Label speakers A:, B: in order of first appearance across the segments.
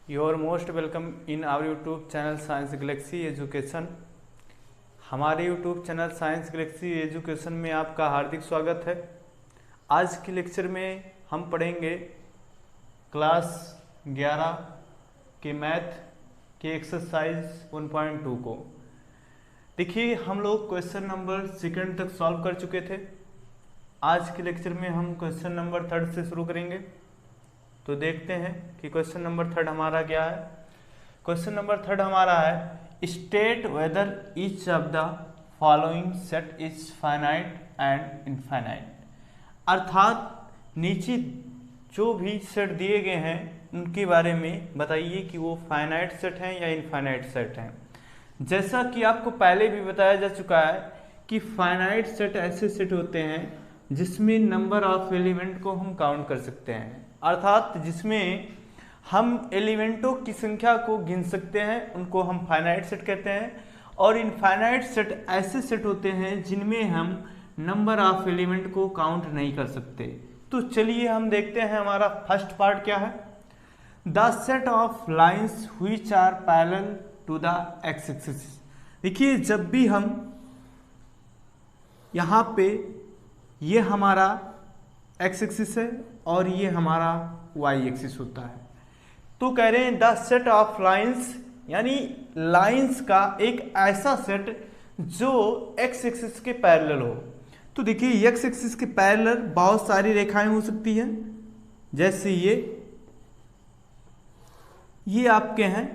A: Your most welcome in our YouTube channel science galaxy education. हमारे YouTube channel science galaxy education में आपका हार्दिक स्वागत है। आज के लेक्चर में हम पढ़ेंगे क्लास 11 के मैथ के एक्सरसाइज 1.2 को। देखिए, हम लोग क्वेश्चन नंबर 2 तक सॉल्व कर चुके थे। आज के लेक्चर में हम क्वेश्चन नंबर 3 से शुरू करेंगे। तो देखते हैं कि क्वेश्चन नंबर 3 हमारा क्या है। क्वेश्चन नंबर 3 हमारा है state whether each of the following set is finite and infinite. अर्थात नीचे जो भी सेट दिए गए हैं उनके बारे में बताइए कि वो फाइनाइट सेट हैं या इनफाइनाइट सेट हैं। जैसा कि आपको पहले भी बताया जा चुका है कि फाइनाइट सेट ऐसे सेट होते हैं जिसमें नंबर ऑफ एलिमेंट को हम काउंट कर सकते हैं, अर्थात जिसमें हम एलिमेंटों की संख्या को गिन सकते हैं, उनको हम फाइनाइट सेट कहते हैं। और इनफाइनाइट सेट ऐसे सेट होते हैं जिनमें हम नंबर ऑफ एलिमेंट को काउंट नहीं कर सकते। तो चलिए हम देखते हैं हमारा फर्स्ट पार्ट क्या है। The set of lines which are parallel to the x axis. देखिए, जब भी हम यहाँ पे ये हमारा एक्स एक्सिस है और ये हमारा वाई एक्सिस होता है, तो कह रहे हैं द सेट ऑफ लाइंस, यानी लाइंस का एक ऐसा सेट जो एक्स एक्सिस के पैरेलल हो। तो देखिए, एक्स एक्सिस के पैरेलल बहुत सारी रेखाएं हो सकती हैं, जैसे ये आपके हैं।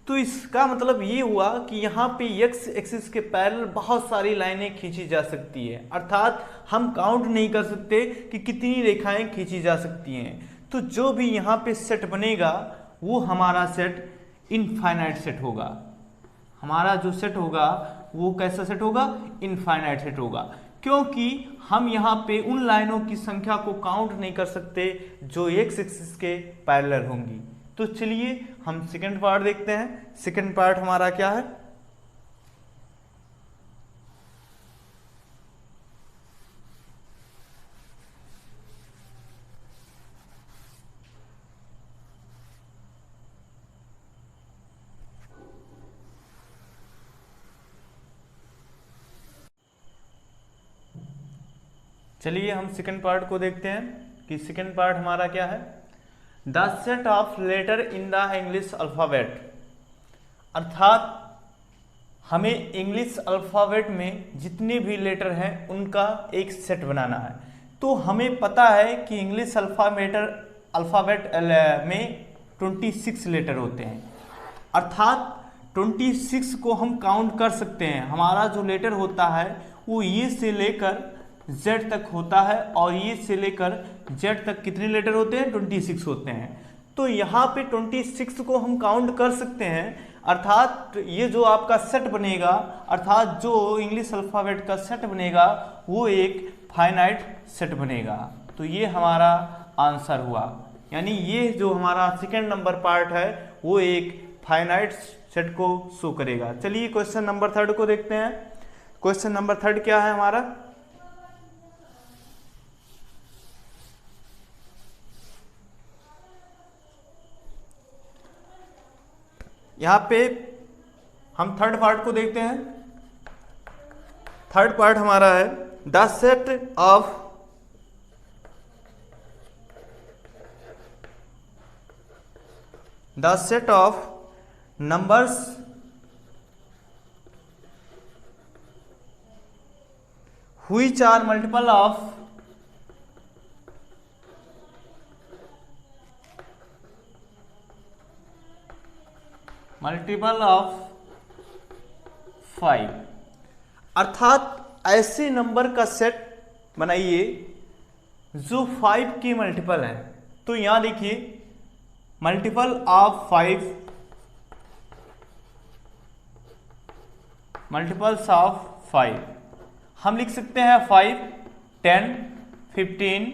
A: तो इसका मतलब ये हुआ कि यहाँ पे एक्स एक्सिस के पैरेलल बहुत सारी लाइनें खींची जा सकती है, अर्थात हम काउंट नहीं कर सकते कि कितनी रेखाएं खींची जा सकती हैं। तो जो भी यहाँ पे सेट बनेगा वो हमारा सेट इनफाइनाइट सेट होगा। हमारा जो सेट होगा वो कैसा सेट होगा? इनफाइनाइट सेट होगा, क्योंकि हम यहाँ पे उन लाइनों की संख्या को काउंट नहीं कर सकते जो एक्स एक्सिस के पैरेलल होंगी। तो चलिए हम सेकंड पार्ट देखते हैं। सेकंड पार्ट हमारा क्या है? चलिए हम सेकंड पार्ट को देखते हैं कि सेकंड पार्ट हमारा क्या है। The set of letter in the English alphabet. अर्थात हमें इंग्लिश अल्फ़ाबेट में जितने भी लेटर हैं उनका एक सेट बनाना है। तो हमें पता है कि इंग्लिश अल्फ़ाबेट में 26 लेटर होते हैं, अर्थात 26 को हम काउंट कर सकते हैं। हमारा जो लेटर होता है वो ये से लेकर Z तक होता है, और ये से लेकर Z तक कितने लेटर होते हैं? 26 होते हैं। तो यहाँ पे 26 को हम काउंट कर सकते हैं, अर्थात ये जो आपका सेट बनेगा, अर्थात जो इंग्लिश अल्फ़ाबेट का सेट बनेगा वो एक फाइनाइट सेट बनेगा। तो ये हमारा आंसर हुआ, यानी ये जो हमारा सेकंड नंबर पार्ट है वो एक फाइनाइट सेट को शो करेगा। चलिए क्वेश्चन नंबर 3 को देखते हैं। क्वेश्चन नंबर 3 क्या है हमारा? यहाँ पे हम थर्ड पार्ट को देखते हैं। थर्ड पार्ट हमारा है the set of numbers which are multiple of multiple of 5। अर्थात ऐसे नंबर का सेट बनाइए जो 5 के मल्टीपल है। तो यहां देखिए, मल्टीपल ऑफ 5, मल्टीपल्स ऑफ 5 हम लिख सकते हैं 5, 10, 15,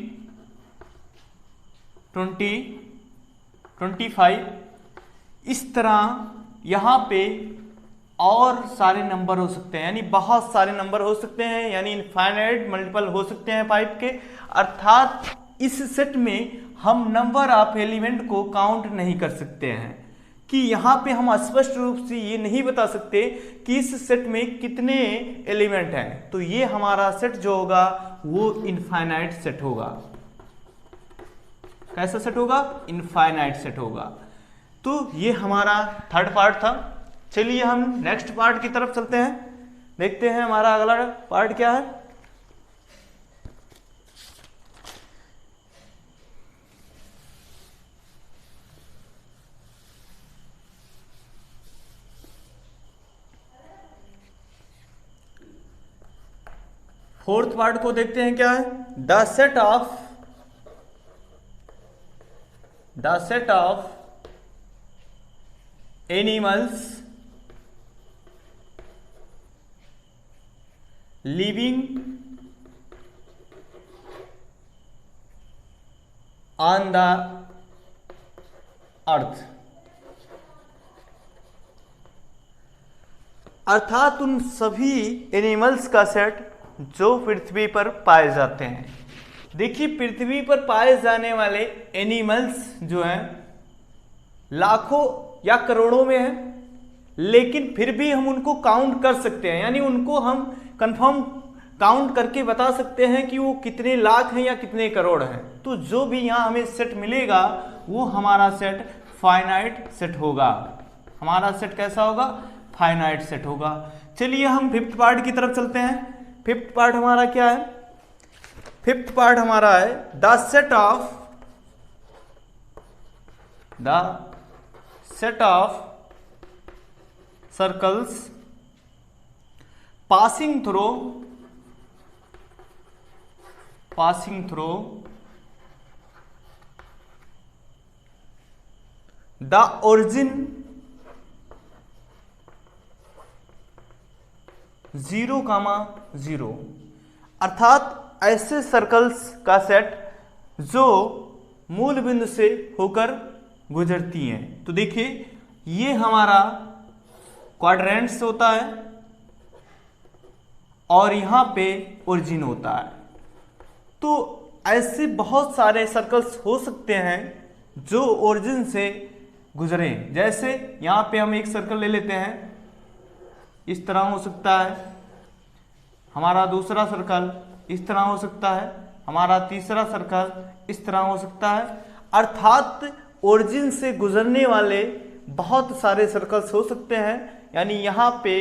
A: 20, 25। इस तरह यहाँ पे और सारे नंबर हो सकते हैं, यानी बहुत सारे नंबर हो सकते हैं, यानी इनफाइनाइट मल्टीपल हो सकते हैं 5 के। अर्थात इस सेट में हम नंबर ऑफ एलिमेंट को काउंट नहीं कर सकते हैं। कि यहाँ पे हम स्पष्ट रूप से ये नहीं बता सकते कि इस सेट में कितने एलिमेंट हैं। तो ये हमारा सेट जो होगा वो इनफाइनाइट सेट होगा। कैसा सेट होगा? इनफाइनाइट सेट होगा। तो ये हमारा थर्ड पार्ट था। चलिए हम नेक्स्ट पार्ट की तरफ चलते हैं, देखते हैं हमारा अगला पार्ट क्या है। फोर्थ पार्ट को देखते हैं क्या है। The set of animals living on the earth, अर्थात उन सभी एनिमल्स का सेट जो पृथ्वी पर पाए जाते हैं। देखिए पृथ्वी पर पाए जाने वाले एनिमल्स जो हैं लाखों या करोड़ों में हैं, लेकिन फिर भी हम उनको काउंट कर सकते हैं, यानी उनको हम कंफर्म काउंट करके बता सकते हैं कि वो कितने लाख हैं या कितने करोड़ हैं। तो जो भी यहाँ हमें सेट मिलेगा वो हमारा सेट फाइनाइट सेट होगा। हमारा सेट कैसा होगा? फाइनाइट सेट होगा। चलिए हम फिफ्थ पार्ट की तरफ चलते हैं। फिफ्थ पार्ट हमारा क्या है? फिफ्थ पार्ट हमारा है the set of circles passing through the origin 0,0, अर्थात ऐसे सर्कल्स का सेट जो मूल बिंदु से होकर गुजरती हैं। तो देखिए ये हमारा क्वाड्रेंट्स होता है और यहाँ पे ओरिजिन होता है। तो ऐसे बहुत सारे सर्कल्स हो सकते हैं जो ओरिजिन से गुजरे। जैसे यहाँ पे हम एक सर्कल ले लेते हैं, इस तरह हो सकता है। हमारा दूसरा सर्कल इस तरह हो सकता है। हमारा तीसरा सर्कल इस तरह हो सकता है। अर्थात ओरिजिन से गुजरने वाले बहुत सारे सर्कल्स हो सकते हैं, यानी यहाँ पे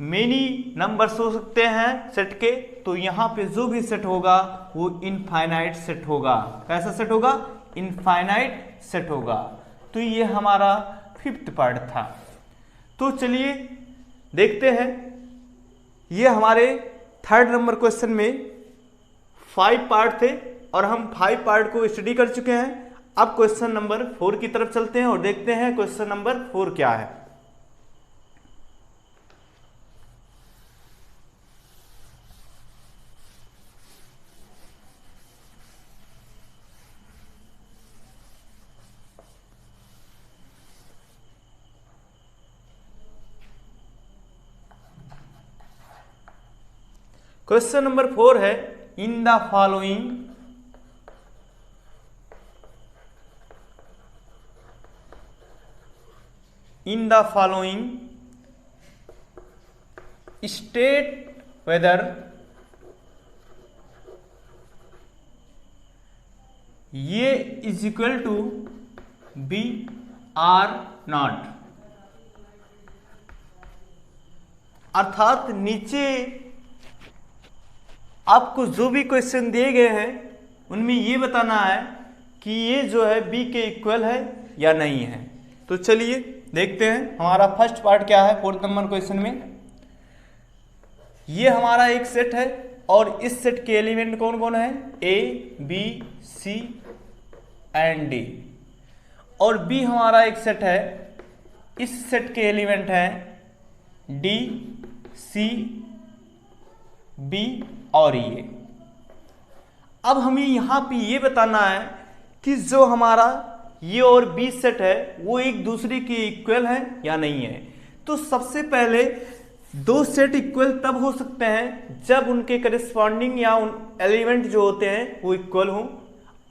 A: मेनी नंबर्स हो सकते हैं सेट के। तो यहाँ पे जो भी सेट होगा वो इनफाइनाइट सेट होगा। कैसा सेट होगा? इनफाइनाइट सेट होगा। तो ये हमारा फिफ्थ पार्ट था। तो चलिए देखते हैं, ये हमारे थर्ड नंबर क्वेश्चन में 5 पार्ट थे और हम 5 पार्ट को स्टडी कर चुके हैं। अब क्वेश्चन नंबर 4 की तरफ चलते हैं और देखते हैं क्वेश्चन नंबर 4 क्या है। क्वेश्चन नंबर 4 है in the following state whether ये is equal to be or not, अर्थात नीचे आपको जो भी क्वेश्चन दिए गए हैं उनमें ये बताना है कि ये जो है बी के इक्वल है या नहीं है। तो चलिए देखते हैं हमारा फर्स्ट पार्ट क्या है। 4th नंबर क्वेश्चन में ये हमारा एक सेट है और इस सेट के एलिमेंट कौन कौन है? ए, बी, सी एंड डी। और बी हमारा एक सेट है, इस सेट के एलिमेंट हैं डी, सी, बी और ये। अब हमें यहाँ पे ये बताना है कि जो हमारा ये और बी सेट है वो एक दूसरे के इक्वल है या नहीं है। तो सबसे पहले दो सेट इक्वल तब हो सकते हैं जब उनके करिस्पॉन्डिंग या उन एलिमेंट जो होते हैं वो इक्वल हों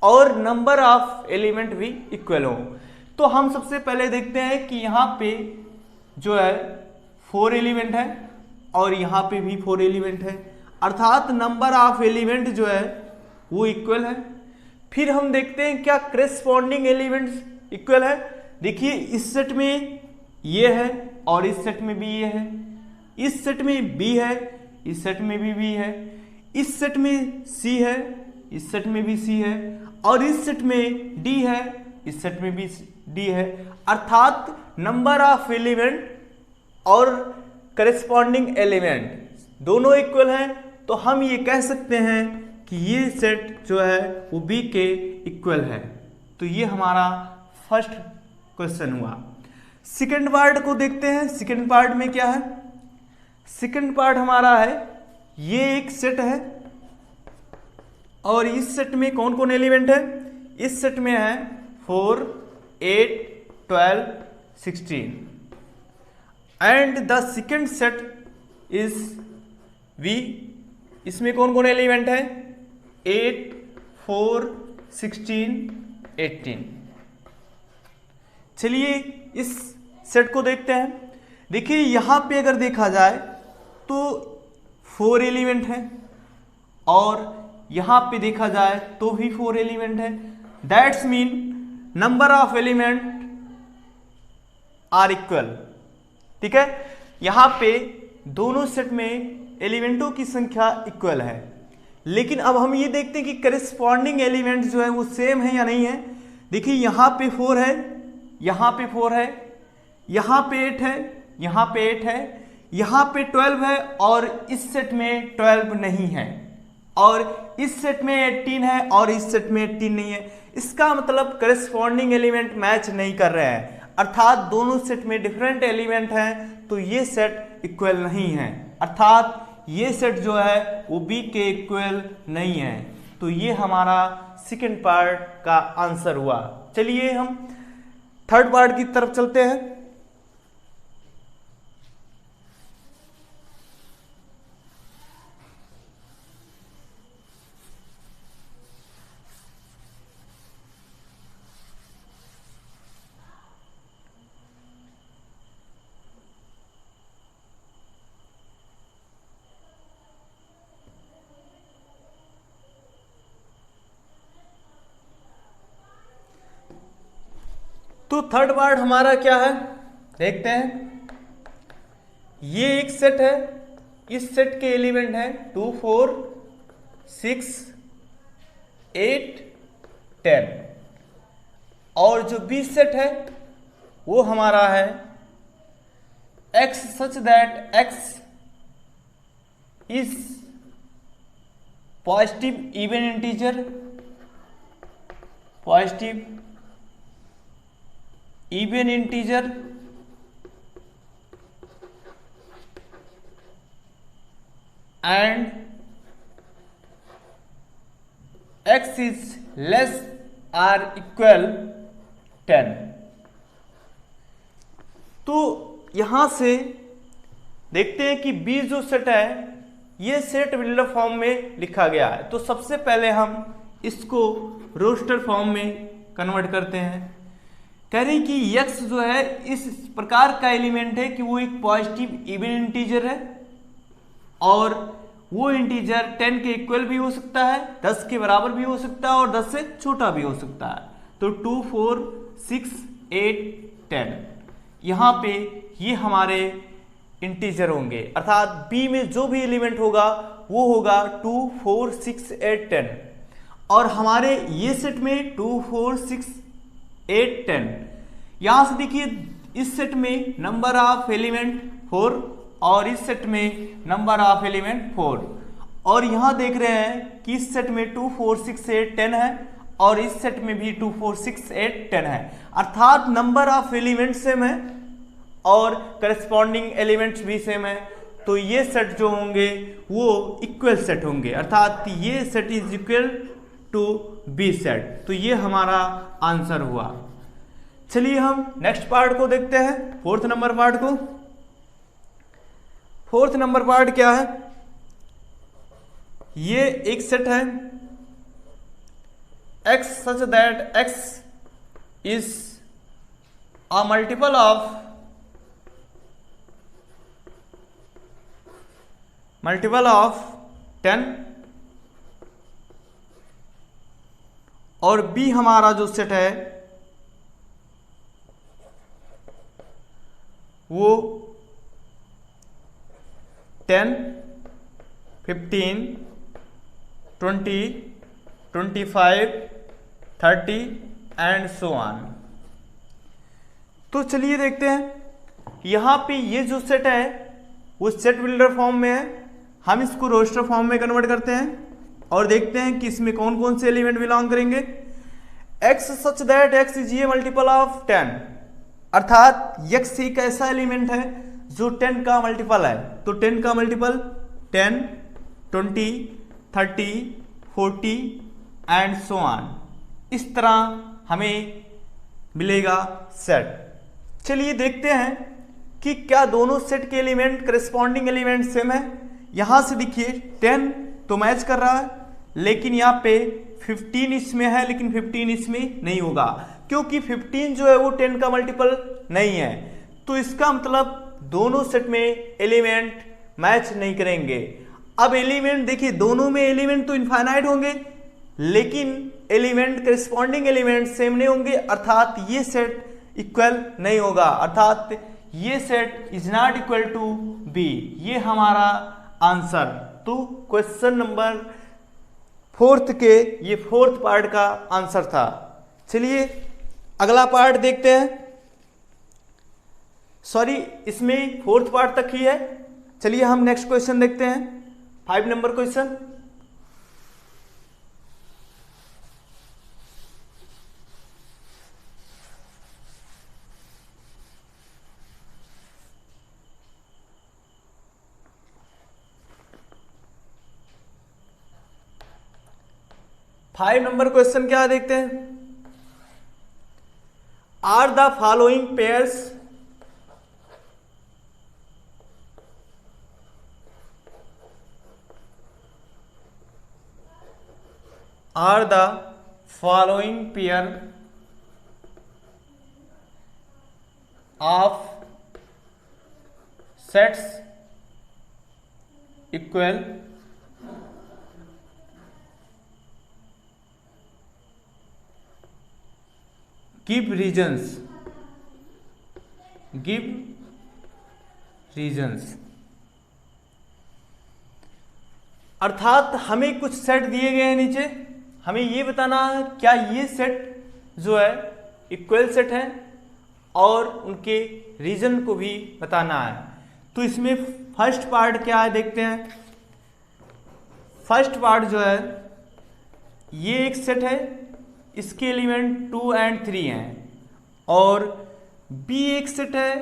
A: और नंबर ऑफ एलिमेंट भी इक्वल हों। तो हम सबसे पहले देखते हैं कि यहाँ पे जो है 4 एलिमेंट है और यहाँ पे भी 4 एलिमेंट है, अर्थात नंबर ऑफ एलिमेंट जो है वो इक्वल है। फिर हम देखते हैं क्या करेस्पॉन्डिंग एलिमेंट्स इक्वल है। देखिए इस सेट में ये है और इस सेट में भी ये है, इस सेट में बी है, इस सेट में भी बी है, इस सेट में सी है, इस सेट में भी सी है और इस सेट में डी है, इस सेट में भी डी है। अर्थात नंबर ऑफ एलिमेंट और करेस्पॉन्डिंग एलिमेंट दोनों इक्वल हैं, तो हम ये कह सकते हैं कि ये सेट जो है वो बी के इक्वल है। तो ये हमारा फर्स्ट क्वेश्चन हुआ। सेकंड पार्ट को देखते हैं। सेकंड पार्ट में क्या है? सेकंड पार्ट हमारा है, ये एक सेट है और इस सेट में कौन कौन एलिमेंट है? इस सेट में है 4, 8, 12, 16 and the second set is V। इसमें कौन कौन एलिमेंट है? 8, 4, 16, 18। चलिए इस सेट को देखते हैं। देखिए यहां पे अगर देखा जाए तो 4 एलिमेंट है और यहां पे देखा जाए तो भी 4 एलिमेंट है। That's mean number of element are equal. ठीक है, यहां पे दोनों सेट में एलिमेंटों की संख्या इक्वल है। लेकिन अब हम ये देखते हैं कि करेस्पॉन्डिंग एलिमेंट जो है वो सेम है या नहीं है। देखिए यहां पे 4 है, यहां पे 4 है, यहां पे 8 है, यहां पे 8 है, यहां पे 12 है और इस सेट में 12 नहीं है और इस सेट में 18 है और इस सेट में 18 नहीं है। इसका मतलब करेस्पॉन्डिंग एलिमेंट मैच नहीं कर रहे हैं, अर्थात दोनों सेट में डिफरेंट एलिमेंट हैं, तो ये सेट इक्वल नहीं है, अर्थात ये सेट जो है वो बी के इक्वल नहीं है। तो ये हमारा सेकंड पार्ट का आंसर हुआ। चलिए हम थर्ड पार्ट की तरफ चलते हैं। तो थर्ड पार्ट हमारा क्या है देखते हैं। ये एक सेट है, इस सेट के एलिमेंट हैं 2, 4, 6, 8, 10 और जो बी सेट है वो हमारा है x such that x is positive even integer, positive even integer and x is less or equal 10। तो यहां से देखते हैं कि B जो सेट है ये सेट बिल्डर फॉर्म में लिखा गया है। तो सबसे पहले हम इसको रोस्टर फॉर्म में कन्वर्ट करते हैं। कह रहे हैं कि x जो है इस प्रकार का एलिमेंट है कि वो एक पॉजिटिव इवन इंटीजर है और वो इंटीजर 10 के इक्वल भी हो सकता है, 10 के बराबर भी हो सकता है और 10 से छोटा भी हो सकता है। तो 2, 4, 6, 8, 10 यहाँ पे ये हमारे इंटीजर होंगे, अर्थात B में जो भी एलिमेंट होगा वो होगा 2, 4, 6, 8, 10 और हमारे ये सेट में 2, 4, 6, 8, 10। यहां से देखिए इस सेट में नंबर ऑफ एलिमेंट 4 और इस सेट में नंबर ऑफ एलिमेंट 4 और यहां देख रहे हैं कि इस सेट में 2, 4, 6, 8, 10 है और इस सेट में भी 2, 4, 6, 8, 10 है, अर्थात नंबर ऑफ एलिमेंट सेम है और करस्पॉन्डिंग एलिमेंट्स भी सेम है। तो ये सेट जो होंगे वो इक्वल सेट होंगे, अर्थात ये set is equal to B set. तो ये हमारा आंसर हुआ। चलिए हम नेक्स्ट पार्ट को देखते हैं, फोर्थ नंबर पार्ट को। फोर्थ नंबर पार्ट क्या है? ये एक सेट है x such that x is a multiple of multiple of 10 और B हमारा जो सेट है वो 10, 15, 20, 25, 30 एंड सो ऑन। तो चलिए देखते हैं यहां पे ये जो सेट है वो सेट बिल्डर फॉर्म में है, हम इसको रोस्टर फॉर्म में कन्वर्ट करते हैं और देखते हैं कि इसमें कौन कौन से एलिमेंट बिलोंग करेंगे। x such that x is a multiple of 10, अर्थात x एक ऐसा एलिमेंट है जो 10 का मल्टीपल है। तो 10 का मल्टीपल 10, 20, 30, 40 एंड सो ऑन, इस तरह हमें मिलेगा सेट। चलिए देखते हैं कि क्या दोनों सेट के एलिमेंट करस्पॉन्डिंग एलिमेंट सेम है। यहां से देखिए 10 तो मैच कर रहा है, लेकिन यहाँ पे 15 इसमें है लेकिन 15 इसमें नहीं होगा क्योंकि 15 जो है वो 10 का मल्टीपल नहीं है। तो इसका मतलब दोनों सेट में एलिमेंट मैच नहीं करेंगे। अब एलिमेंट देखिए, दोनों में एलिमेंट तो इनफाइनाइट होंगे लेकिन एलिमेंट करस्पॉन्डिंग एलिमेंट सेम नहीं होंगे, अर्थात ये सेट इक्वल नहीं होगा, अर्थात ये set is not equal to B. ये हमारा आंसर। तो क्वेश्चन नंबर 4 के ये 4th पार्ट का आंसर था। चलिए अगला पार्ट देखते हैं। सॉरी, इसमें 4th पार्ट तक ही है। चलिए हम नेक्स्ट क्वेश्चन देखते हैं, 5 number question. Five number question क्या है देखते हैं। Are the following pairs pair of sets equal give reasons. अर्थात हमें कुछ सेट दिए गए हैं नीचे, हमें ये बताना है क्या ये सेट जो है इक्वल सेट है और उनके रीजन को भी बताना है। तो इसमें फर्स्ट पार्ट क्या है देखते हैं। फर्स्ट पार्ट जो है ये एक सेट है, इसके एलिमेंट 2 and 3 हैं और B एक सेट है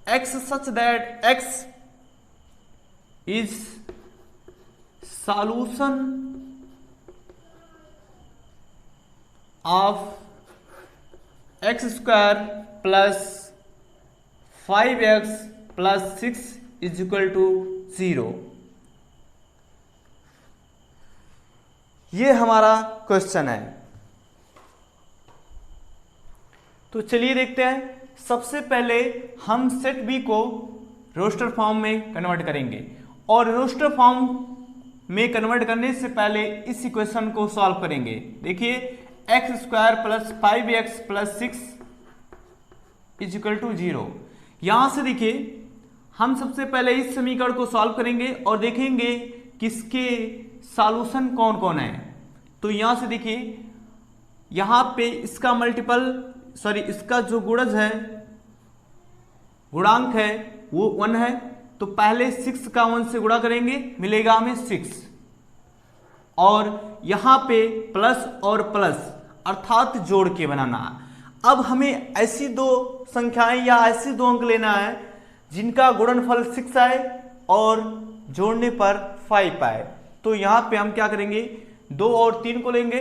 A: x such that x is solution of x square plus 5x plus 6 is equal to 0। ये हमारा क्वेश्चन है। तो चलिए देखते हैं। सबसे पहले हम सेट बी को रोस्टर फॉर्म में कन्वर्ट करेंगे और रोस्टर फॉर्म में कन्वर्ट करने से पहले इस इक्वेशन को सॉल्व करेंगे। देखिए x square plus 5x plus 6 is equal to 0। यहां से देखिए हम सबसे पहले इस समीकरण को सॉल्व करेंगे और देखेंगे किसके सॉल्यूशन कौन कौन है। तो यहां से देखिए यहां पे इसका मल्टीपल इसका जो गुणज है, गुणांक है वो 1 है। तो पहले 6 का 1 से गुणा करेंगे, मिलेगा हमें 6 और यहां पे प्लस और प्लस अर्थात जोड़ के बनाना। अब हमें ऐसी दो संख्याएं या ऐसे दो अंक लेना है जिनका गुणनफल 6 आए और जोड़ने पर 5 आए। तो यहां पे हम क्या करेंगे, 2 और 3 को लेंगे,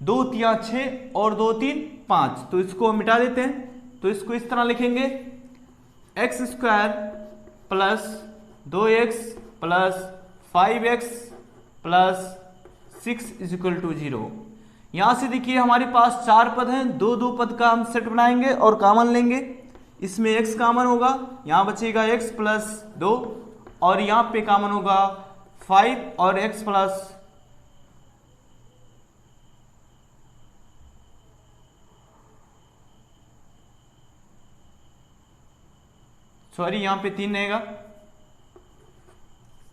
A: 2 3 6 और 2 3 5। तो इसको हम मिटा देते हैं। तो इसको इस तरह लिखेंगे x square plus 2x plus 5x plus 6 is equal to 0। यहां से देखिए हमारे पास 4 पद हैं, दो दो पद का हम सेट बनाएंगे और कॉमन लेंगे। इसमें x कॉमन होगा, यहाँ बचेगा x प्लस 2 और यहाँ पे कॉमन होगा 5 और x प्लस यहाँ पे 3 रहेगा,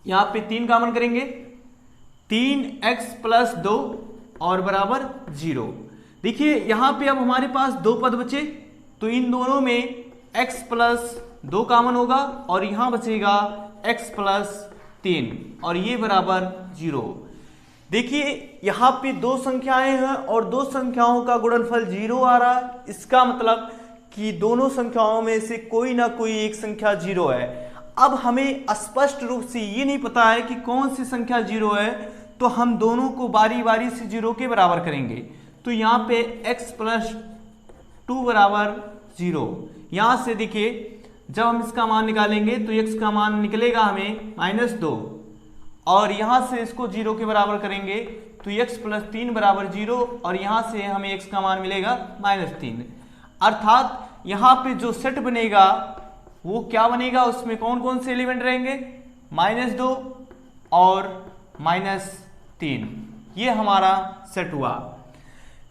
A: यहाँ पे 3 कॉमन करेंगे, 3x प्लस 2 और बराबर 0। देखिए यहां पे अब हमारे पास दो पद बचे, तो इन दोनों में x प्लस 2 कॉमन होगा और यहां बचेगा x प्लस 3 और ये बराबर 0। देखिए यहां पे दो संख्याएं हैं और दो संख्याओं का गुणनफल 0 आ रहा है, इसका मतलब कि दोनों संख्याओं में से कोई ना कोई एक संख्या 0 है। अब हमें स्पष्ट रूप से ये नहीं पता है कि कौन सी संख्या 0 है, तो हम दोनों को बारी बारी से 0 के बराबर करेंगे। तो यहाँ पे x प्लस 2 बराबर 0, यहाँ से देखिए जब हम इसका मान निकालेंगे तो x का मान निकलेगा हमें -2 और यहाँ से इसको 0 के बराबर करेंगे तो x प्लस 3 बराबर 0 और यहाँ से हमें x का मान मिलेगा -3। अर्थात यहाँ पे जो सेट बनेगा वो क्या बनेगा, उसमें कौन कौन से एलिमेंट रहेंगे, -2 और -3, ये हमारा सेट हुआ।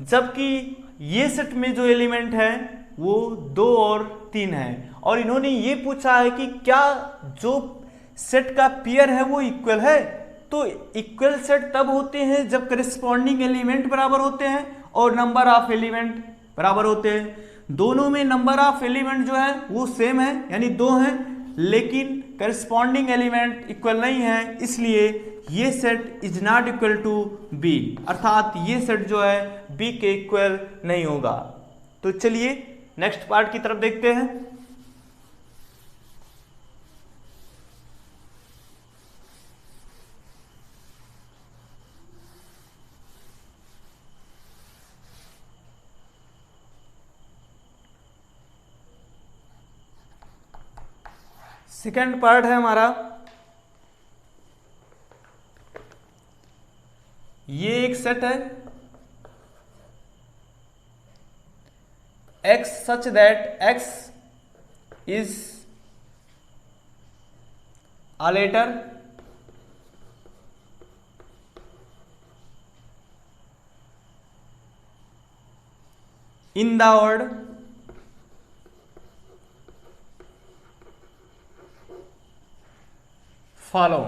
A: जबकि ये सेट में जो एलिमेंट है वो 2 और 3 है और इन्होंने ये पूछा है कि क्या जो सेट का पेयर है वो इक्वल है। तो इक्वल सेट तब होते हैं जब करिस्पॉन्डिंग एलिमेंट बराबर होते हैं और नंबर ऑफ एलिमेंट बराबर होते हैं। दोनों में नंबर ऑफ एलिमेंट जो है वो सेम है, यानी 2 हैं, लेकिन करिस्पॉन्डिंग एलिमेंट इक्वल नहीं है, इसलिए ये set is not equal to B, अर्थात ये सेट जो है बी के इक्वल नहीं होगा। तो चलिए नेक्स्ट पार्ट की तरफ देखते हैं। सेकेंड पार्ट है हमारा, ये एक सेट है x such that x is a letter in the word follow।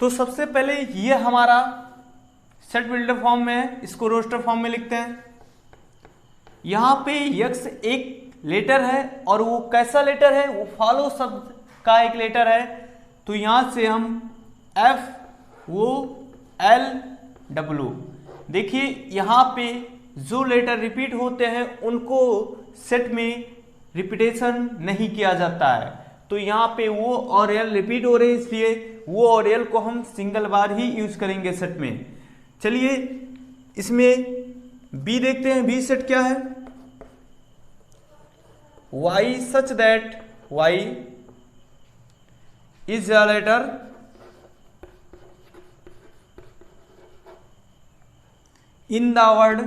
A: तो सबसे पहले ये हमारा सेट बिल्डर फॉर्म में है, इसको रोस्टर फॉर्म में लिखते हैं। यहां पे x एक लेटर है और वो कैसा लेटर है, वो फॉलो शब्द का एक लेटर है। तो यहां से हम FOLW, देखिए यहां पे जो लेटर रिपीट होते हैं उनको सेट में रिपीटेशन नहीं किया जाता है। तो यहाँ पे वो और एल रिपीट हो रहे हैं, इसलिए वो और एल को हम सिंगल बार ही यूज करेंगे सेट में। चलिए इसमें बी देखते हैं, बी सेट क्या है, y such that y is a letter in the word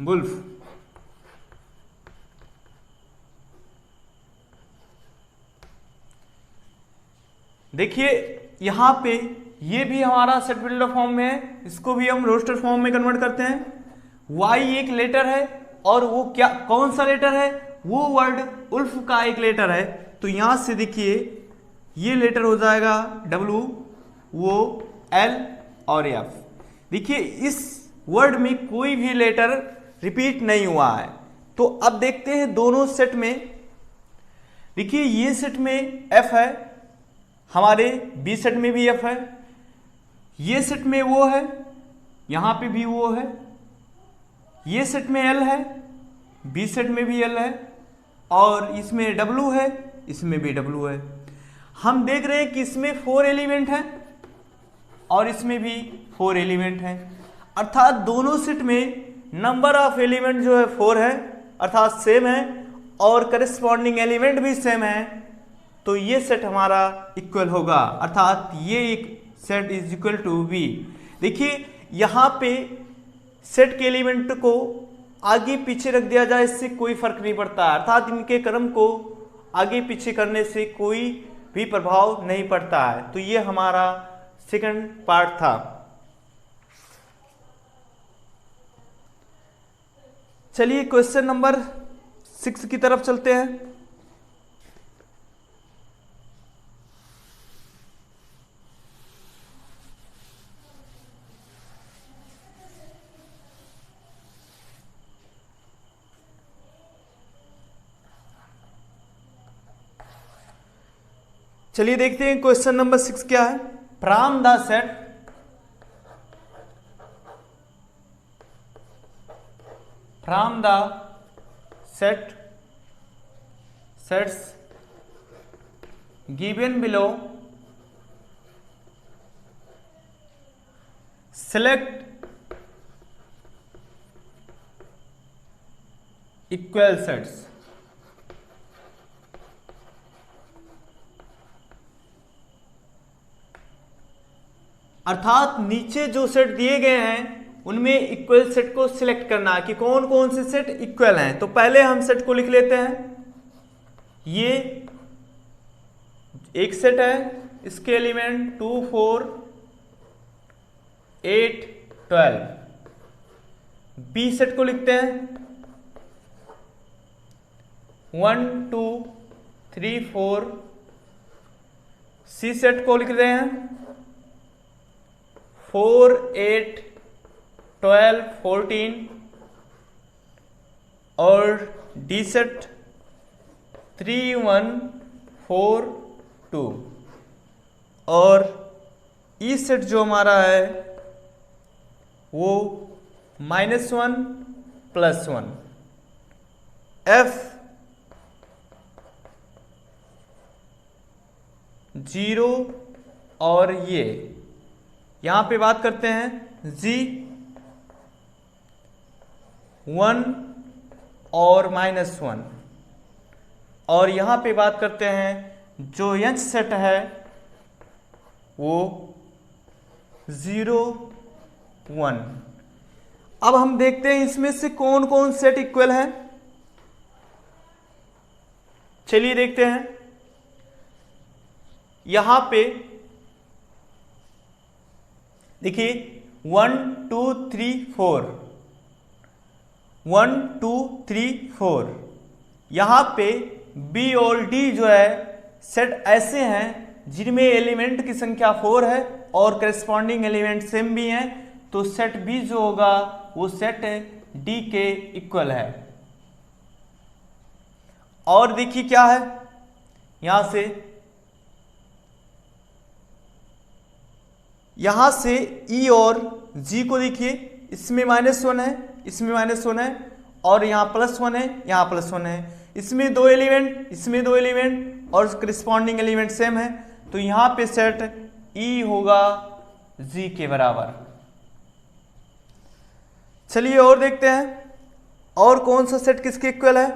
A: wolf। देखिए यहां पे ये भी हमारा सेट बिल्डर फॉर्म में है, इसको भी हम रोस्टर फॉर्म में कन्वर्ट करते हैं। y एक लेटर है और वो क्या, कौन सा लेटर है, वो वर्ड उल्फ का एक लेटर है। तो यहां से देखिए ये लेटर हो जाएगा W, वो L और F। देखिए इस वर्ड में कोई भी लेटर रिपीट नहीं हुआ है। तो अब देखते हैं दोनों सेट में। देखिए ये सेट में F है, हमारे बी सेट में भी F है, ये सेट में वो है, यहां पे भी वो है, ये सेट में L है, बी सेट में भी L है और इसमें W है, इसमें भी W है। हम देख रहे हैं कि इसमें 4 एलिमेंट हैं और इसमें भी 4 एलिमेंट हैं, अर्थात दोनों सेट में नंबर ऑफ एलिमेंट जो है 4 है अर्थात सेम है और करिस्पॉन्डिंग एलिमेंट भी सेम है, तो ये सेट हमारा इक्वल होगा अर्थात ये एक set is equal to B. देखिए यहाँ पे सेट के एलिमेंट को आगे पीछे रख दिया जाए इससे कोई फर्क नहीं पड़ता, अर्थात इनके क्रम को आगे पीछे करने से कोई भी प्रभाव नहीं पड़ता है। तो ये हमारा सेकंड पार्ट था। चलिए क्वेश्चन नंबर 6 की तरफ चलते हैं। चलिए देखते हैं क्वेश्चन नंबर 6 क्या है। From the set sets given below select equal sets। अर्थात नीचे जो सेट दिए गए हैं उनमें इक्वल सेट को सिलेक्ट करना कि कौन कौन से सेट इक्वल हैं। तो पहले हम सेट को लिख लेते हैं। ये एक सेट है, इसके एलिमेंट 2 4 8 12। बी सेट को लिखते हैं 1 2 3 4। सी सेट को लिख रहे हैं 4 8 12 14 और डी सेट 3 1 4 2 और ई सेट जो हमारा है वो -1 +1। एफ 0 और ये यहां पे बात करते हैं जी 1 और -1 और यहां पे बात करते हैं जो एच सेट है वो 0 1। अब हम देखते हैं इसमें से कौन कौन सेट इक्वल है। चलिए देखते हैं। यहां पे देखिए 1 2 3 4 1 2 3 4। यहां पे बी और डी जो है सेट ऐसे हैं जिनमें एलिमेंट की संख्या 4 है और करेस्पॉन्डिंग एलिमेंट सेम भी हैं, तो सेट बी जो होगा वो सेट डी के इक्वल है। और देखिए क्या है यहां से ई और जी को देखिए, इसमें -1 है, इसमें -1 है और यहाँ +1 है, यहाँ +1 है। इसमें 2 एलिमेंट, इसमें 2 एलिमेंट और करिस्पॉन्डिंग एलिमेंट सेम है, तो यहाँ पे सेट ई होगा जी के बराबर। चलिए और देखते हैं और कौन सा सेट किसके इक्वल है।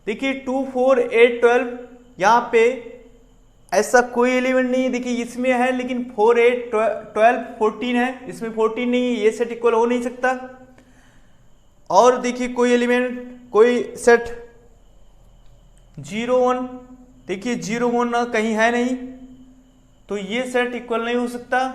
A: देखिए 2 4 8 12 यहाँ पे ऐसा कोई एलिमेंट नहीं है। देखिए इसमें है लेकिन 4 8 12 14 है, इसमें 14 नहीं है, ये सेट इक्वल हो नहीं सकता। और देखिए कोई एलिमेंट कोई सेट 0 1, देखिए 0 1 कहीं है नहीं, तो ये सेट इक्वल नहीं हो सकता।